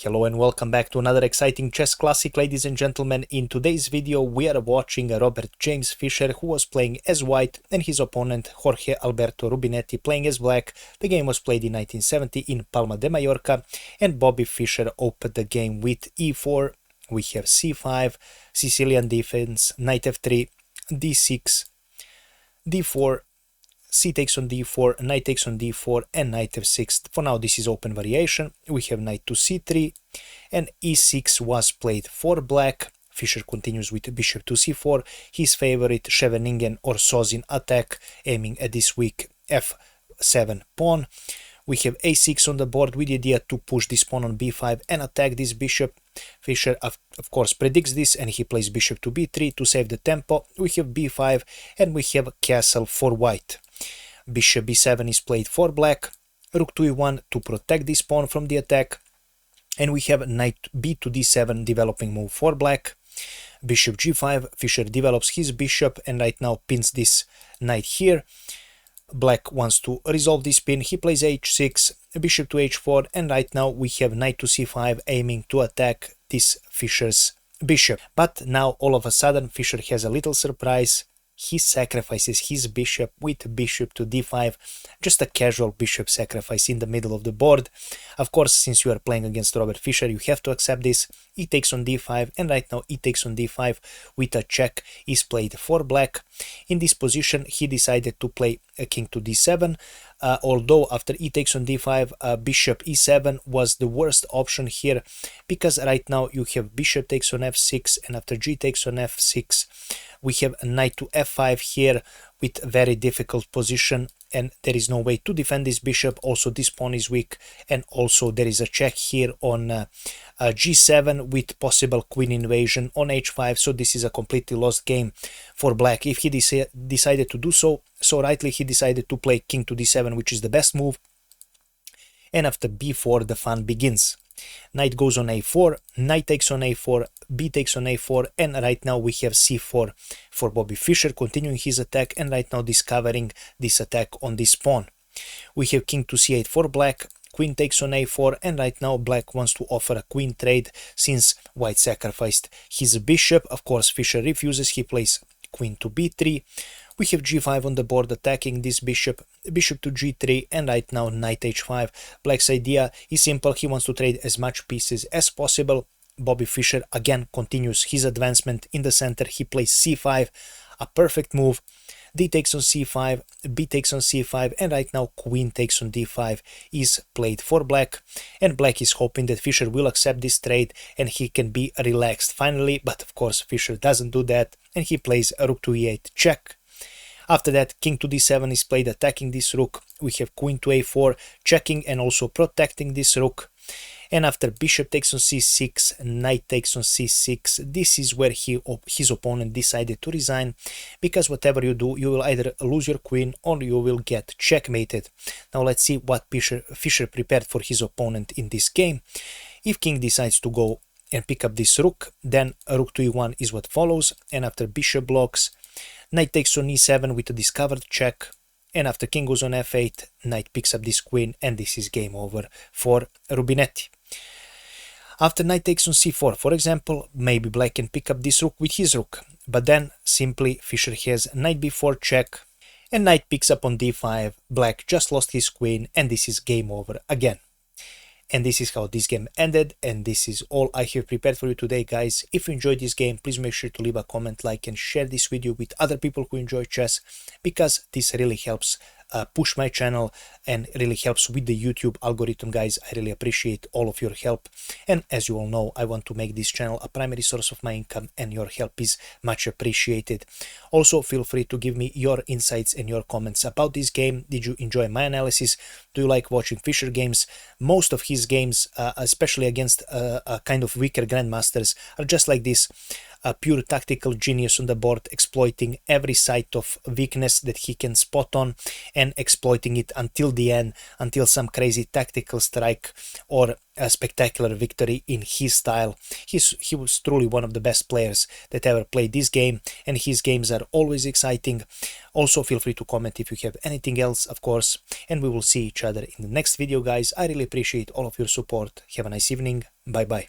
Hello and welcome back to another exciting chess classic, ladies and gentlemen. In today's video we are watching Robert James Fischer, who was playing as white, and his opponent Jorge Alberto Rubinetti playing as black. The game was played in 1970 in Palma de Mallorca, and Bobby Fischer opened the game with e4. We have c5, Sicilian defense, knight f3, d6, d4, c takes on d4, knight takes on d4, and knight f6. For now this is open variation. We have knight to c3, and e6 was played for black. Fischer continues with bishop to c4, his favorite Scheveningen or Sozin attack, aiming at this weak f7 pawn. We have a6 on the board with the idea to push this pawn on b5 and attack this bishop. Fischer of course predicts this, and he plays bishop to b3 to save the tempo. We have b5, and we have castle for white. Bishop b7 is played for black, rook to e1 to protect this pawn from the attack, and we have knight b to d7 developing move for black. Bishop g5, Fischer develops his bishop and right now pins this knight here. Black wants to resolve this pin, he plays h6, bishop to h4, and right now we have knight to c5 aiming to attack this Fischer's bishop. But now all of a sudden Fischer has a little surprise. He sacrifices his bishop with bishop to d5, just a casual bishop sacrifice in the middle of the board. Of course, since you are playing against Robert Fischer, you have to accept this. E takes on d5, and right now e takes on d5 with a check is played for black. In this position, he decided to play a king to d7, although after e takes on d5, bishop e7 was the worst option here, because right now you have bishop takes on f6, and after g takes on f6, we have a knight to f5 here with very difficult position, and there is no way to defend this bishop. Also this pawn is weak, and also there is a check here on g7 with possible queen invasion on h5, so this is a completely lost game for black. If he decided to do so rightly, he decided to play king to d7, which is the best move, and after b4 the fun begins. Knight goes on a4, knight takes on a4, b takes on a4, and right now we have c4 for Bobby Fischer, continuing his attack, and right now discovering this attack on this pawn. We have king to c8 for black, queen takes on a4, and right now black wants to offer a queen trade since white sacrificed his bishop. Of course Fischer refuses, he plays queen to b3. We have g5 on the board attacking this bishop, bishop to g3, and right now knight h5. Black's idea is simple, he wants to trade as much pieces as possible. Bobby Fischer again continues his advancement in the center, he plays c5, a perfect move. D takes on c5, b takes on c5, and right now queen takes on d5 is played for black, and black is hoping that Fischer will accept this trade and he can be relaxed finally, but of course Fischer doesn't do that, and he plays rook to e8 check. After that, king to d7 is played attacking this rook. We have queen to a4 checking and also protecting this rook. And after bishop takes on c6, knight takes on c6, this is where his opponent decided to resign, because whatever you do, you will either lose your queen or you will get checkmated. Now let's see what Fischer prepared for his opponent in this game. If king decides to go and pick up this rook, then rook to e1 is what follows, and after bishop blocks, knight takes on e7 with a discovered check, and after king goes on f8, knight picks up this queen, and this is game over for Rubinetti. After knight takes on c4, for example, maybe black can pick up this rook with his rook, but then simply Fischer has knight b4 check, and knight picks up on d5, black just lost his queen, and this is game over again. And this is how this game ended, and this is all I have prepared for you today, guys. If you enjoyed this game, please make sure to leave a comment, like, and share this video with other people who enjoy chess, because this really helps push my channel and really helps with the YouTube algorithm, guys. I really appreciate all of your help, and as you all know, I want to make this channel a primary source of my income, and your help is much appreciated. Also, feel free to give me your insights and your comments about this game. Did you enjoy my analysis? Do you like watching Fischer games? Most of his games, especially against a kind of weaker grandmasters, are just like this. a pure tactical genius on the board, exploiting every site of weakness that he can spot on and exploiting it until the end, until some crazy tactical strike or a spectacular victory in his style. He was truly one of the best players that ever played this game, and his games are always exciting. Also, feel free to comment if you have anything else, of course, and we will see each other in the next video, guys. I really appreciate all of your support. Have a nice evening. Bye bye.